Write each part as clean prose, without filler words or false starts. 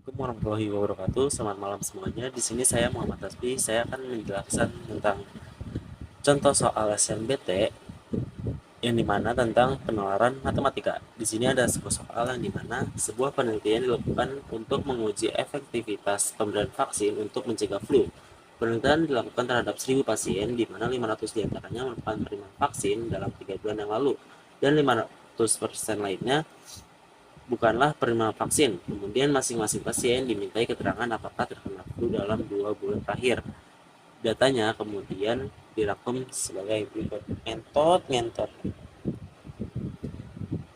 Assalamualaikum warahmatullahi wabarakatuh. Selamat malam semuanya. Di sini saya Muhammad Tasbi. Saya akan menjelaskan tentang contoh soal SNBT yang dimana tentang penalaran matematika. Di sini ada sebuah soal yang dimana sebuah penelitian dilakukan untuk menguji efektivitas pemberian vaksin untuk mencegah flu. Penelitian dilakukan terhadap 1.000 pasien, di mana 500 diantaranya merupakan penerima vaksin dalam 3 bulan yang lalu, dan 500% lainnya bukanlah penerima vaksin. Kemudian masing-masing pasien dimintai keterangan apakah terkena flu dalam 2 bulan terakhir. Datanya kemudian dirangkum sebagai berikut. Ngentot.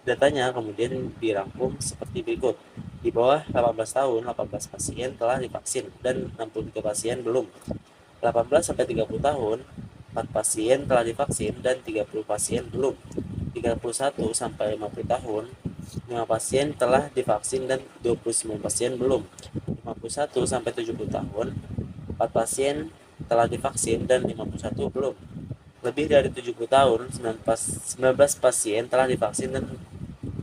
Datanya kemudian dirangkum seperti berikut. Di bawah 18 tahun, 18 pasien telah divaksin dan 63 pasien belum. 18 sampai 30 tahun, 4 pasien telah divaksin dan 30 pasien belum. 31 sampai 50 tahun, 5 pasien telah divaksin dan 29 pasien belum. 51 sampai 70 tahun, 4 pasien telah divaksin dan 51 belum. Lebih dari 70 tahun, 19 pasien telah divaksin dan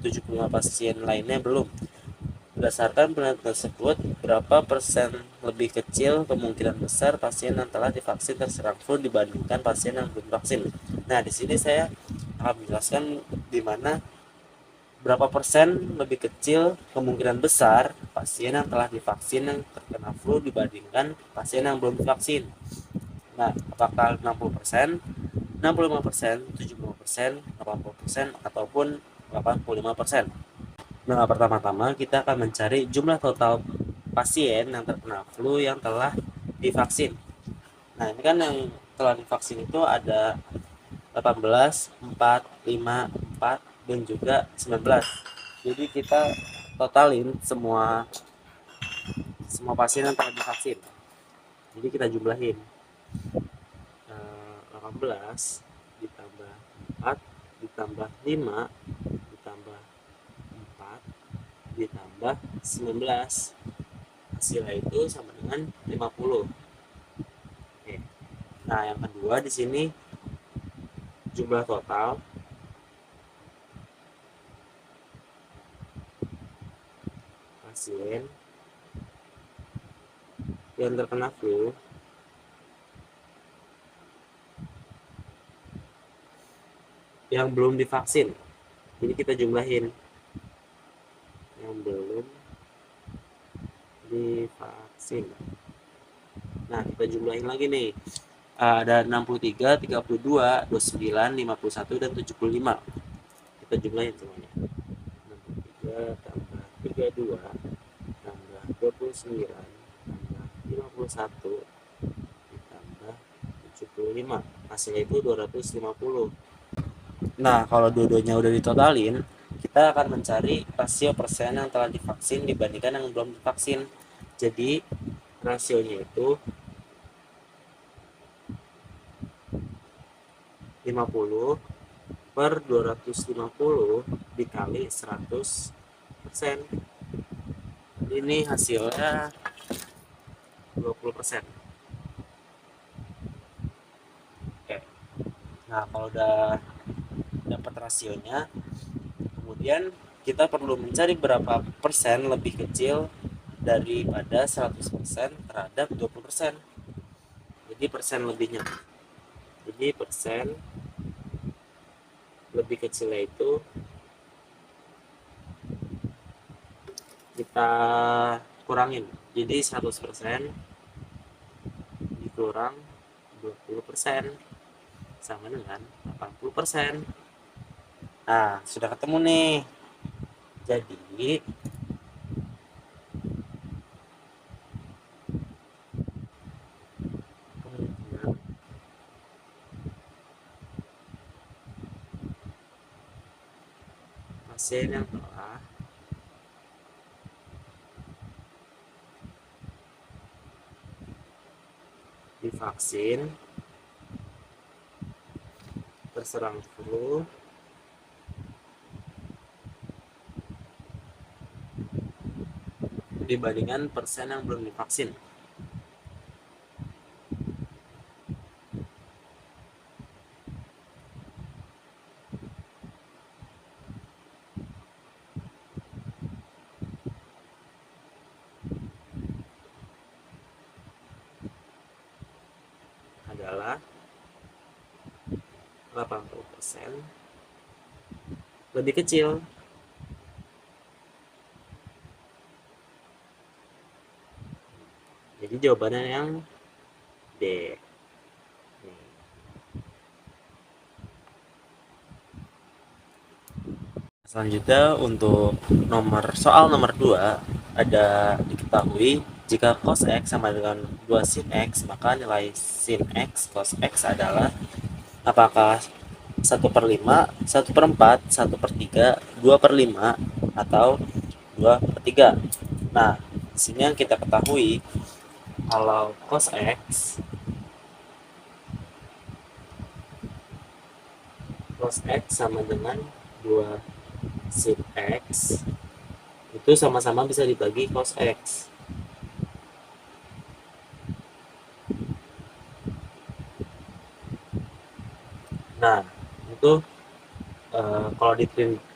75 pasien lainnya belum. Berdasarkan penelitian tersebut, berapa persen lebih kecil kemungkinan besar pasien yang telah divaksin terserang flu dibandingkan pasien yang belum vaksin? Nah, di sini saya akan menjelaskan di mana berapa persen lebih kecil kemungkinan besar pasien yang telah divaksin yang terkena flu dibandingkan pasien yang belum divaksin. Nah, apakah 60%, 65%, 75%, 80%, ataupun 85%? Nah, pertama-tama kita akan mencari jumlah total pasien yang terkena flu yang telah divaksin. Nah, ini kan yang telah divaksin itu ada 18, 4, 5, 4, dan juga 19. Jadi kita totalin semua pasien yang telah divaksin. Jadi kita jumlahin 18 ditambah 4 ditambah 5 ditambah 4 ditambah 19, hasilnya itu sama dengan 50. Oke. Nah, yang kedua di sini jumlah total pasien yang terkena flu yang belum divaksin. Jadi kita jumlahin yang belum divaksin. Nah, kita jumlahin lagi nih. Ada 63, 32, 29, 51, dan 75. Kita jumlahin semuanya. 63 tambah 32 tambah 29 tambah 51 ditambah 75. Hasilnya itu 250. Nah, kalau dua-duanya udah ditotalin, kita akan mencari rasio persen yang telah divaksin dibandingkan yang belum divaksin. Jadi, rasionya itu 50 per 250 dikali 100%. Ini hasilnya 20%. Oke. Nah, kalau udah dapat rasionya, kemudian kita perlu mencari berapa persen lebih kecil daripada 100% terhadap 20%. Jadi persen lebihnya. Jadi persen lebih kecilnya itu kita kurangin. Jadi 100% dikurang 20% sama dengan 80%. Nah, sudah ketemu nih. Jadi kemungkinan pasien yang telah divaksin terserang flu dibandingkan persen yang belum divaksin. 80% lebih kecil. Jadi jawabannya yang D. Selanjutnya untuk soal nomor 2 ada diketahui jika cos X sama dengan 2 sin X, maka nilai sin X cos X adalah apakah 1/5, 1/4, 1/3, 2/5, atau 2/3. Nah, di sini yang kita ketahui kalau cos X sama dengan 2 sin X itu sama-sama bisa dibagi cos X. Nah, itu kalau di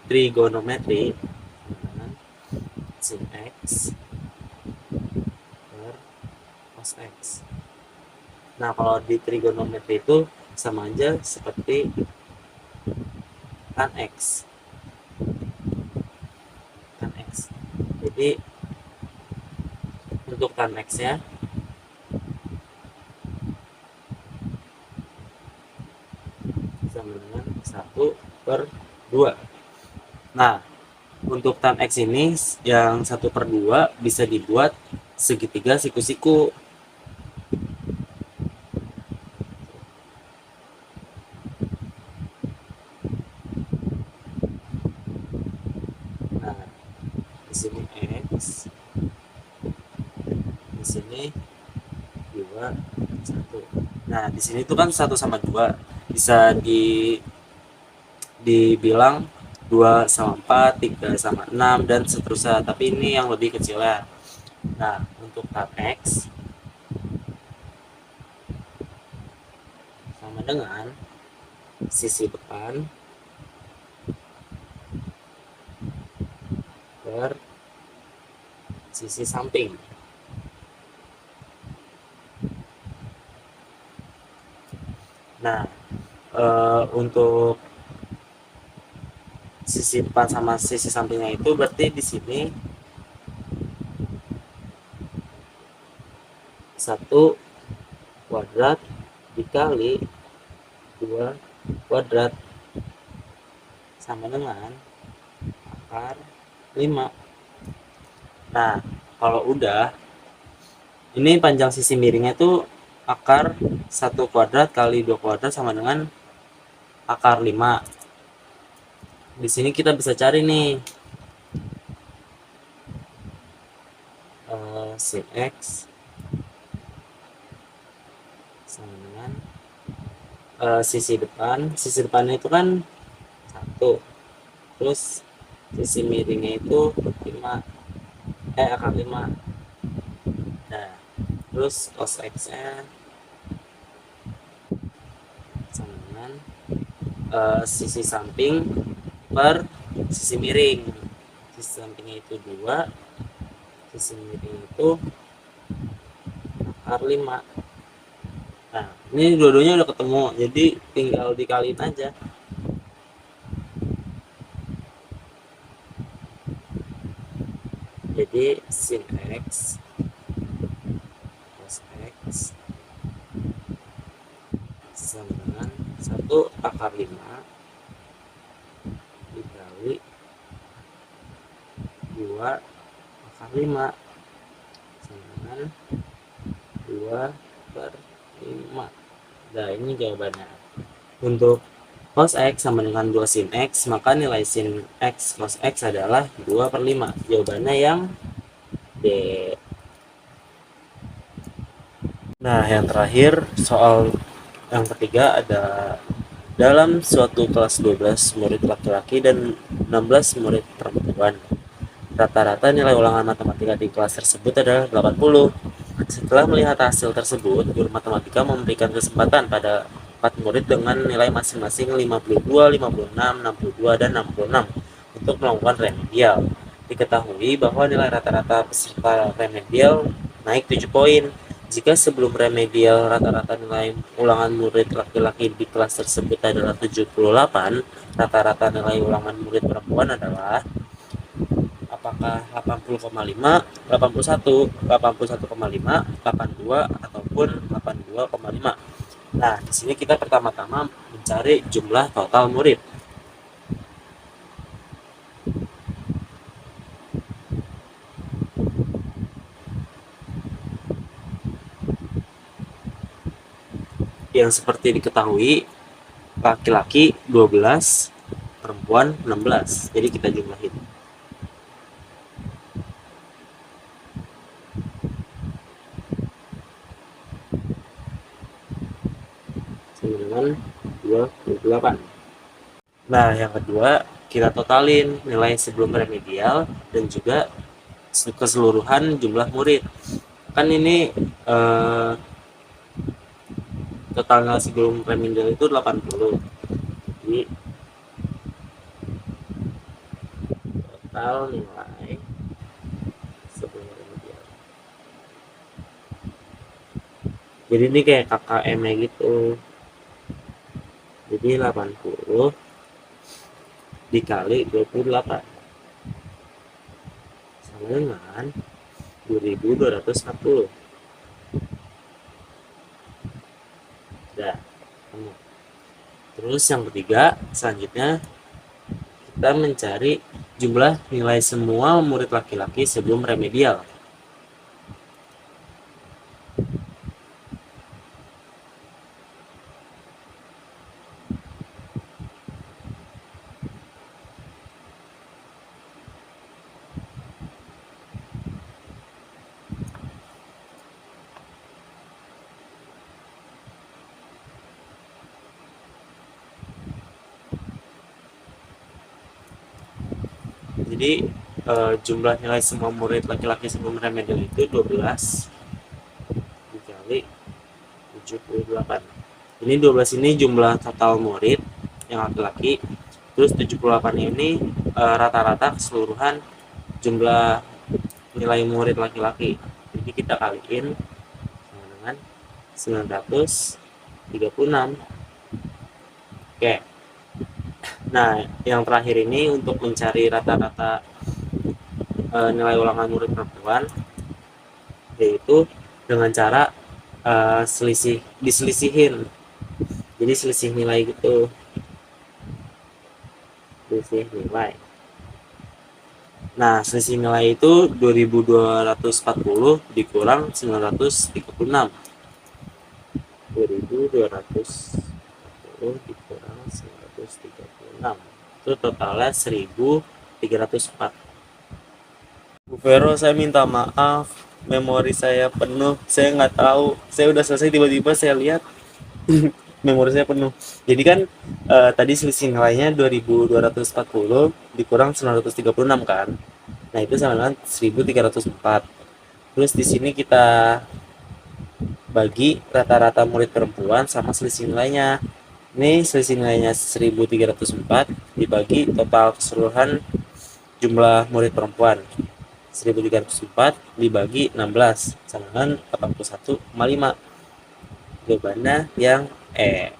trigonometri sin X per cos X. Nah, kalau di trigonometri itu sama aja seperti tan X. Tan X. Jadi untuk tan X-nya sama dengan 1/2. Nah, untuk tan X ini yang 1/2 bisa dibuat segitiga siku-siku. Nah, di sini X, di sini 2, 1. Nah, di sini itu kan 1 sama 2. Bisa dibilang 2 sama 4, 3 sama 6, dan seterusnya. Tapi ini yang lebih kecil ya. Nah, untuk tan X sama dengan sisi depan per sisi samping. Nah, untuk sisi depan sama sisi sampingnya itu berarti di sini 1 kuadrat dikali 2 kuadrat sama dengan akar 5. Nah, kalau udah, ini panjang sisi miringnya itu akar 1 kuadrat kali 2 kuadrat sama dengan akar 5. Di sini kita bisa cari nih sin X sama dengan sisi depannya itu kan 1, terus sisi miringnya itu 5, akar 5. Nah, terus cos X nya sama dengan sisi samping per sisi miring. Sisi sampingnya itu 2, sisi miring itu akar 5. Nah, ini dua-duanya udah ketemu, jadi tinggal dikaliin aja. Jadi sin X cos X sama dengan 1 akar 5 dikali 2 akar 5 sama dengan 2/5. Nah, ini jawabannya. Untuk cos X sama dengan 2 sin X, maka nilai sin X cos X adalah 2/5. Jawabannya yang D. Nah, yang terakhir, soal yang ketiga ada dalam suatu kelas 12 murid laki-laki dan 16 murid perempuan. Rata-rata nilai ulangan matematika di kelas tersebut adalah 80. Setelah melihat hasil tersebut, guru matematika memberikan kesempatan pada 4 murid dengan nilai masing-masing 52, 56, 62, dan 66 untuk melakukan remedial. Diketahui bahwa nilai rata-rata peserta remedial naik 7 poin. Jika sebelum remedial rata-rata nilai ulangan murid laki-laki di kelas tersebut adalah 78, rata-rata nilai ulangan murid perempuan adalah apakah 80,5, 81, 81,5, 82 ataupun 82,5. Nah, di sini kita pertama-tama mencari jumlah total murid. Yang seperti diketahui, laki-laki 12, perempuan 16. Jadi kita jumlahin. Dengan 28. Nah, yang kedua, kita totalin nilai sebelum remedial dan juga keseluruhan jumlah murid. Kan ini totalnya sebelum remedial itu 80. Jadi total nilai sebelum remedial. Jadi ini kayak KKM nya gitu. Jadi 80 dikali 28 sama dengan 2240. Nah, terus yang ketiga, selanjutnya kita mencari jumlah nilai semua murid laki-laki sebelum remedial. Jadi jumlah nilai semua murid laki-laki sebelum remedial itu 12 dikali 78. Ini 12 ini jumlah total murid yang laki-laki. Terus 78 ini rata-rata keseluruhan jumlah nilai murid laki-laki. Jadi kita kaliin sama dengan 936. Oke. Nah, yang terakhir ini untuk mencari rata-rata nilai ulangan murid perempuan, yaitu dengan cara diselisihin. Jadi selisih nilai gitu. Selisih nilai. Nah, selisih nilai itu 2240 dikurang 936. 2240 dikurang 936. Itu totalnya 1304. Bu Vero, saya minta maaf, memori saya penuh. Saya nggak tahu, saya udah selesai tiba-tiba saya lihat memori saya penuh. Jadi kan tadi selisih nilainya 2240 dikurang 936 kan. Nah, itu sama dengan 1304. Terus di sini kita bagi rata-rata murid perempuan sama selisih nilainya. Ini selisih nilainya 1304 dibagi total keseluruhan jumlah murid perempuan. 1304 dibagi 16 sama dengan 81,5. Jawabannya yang E.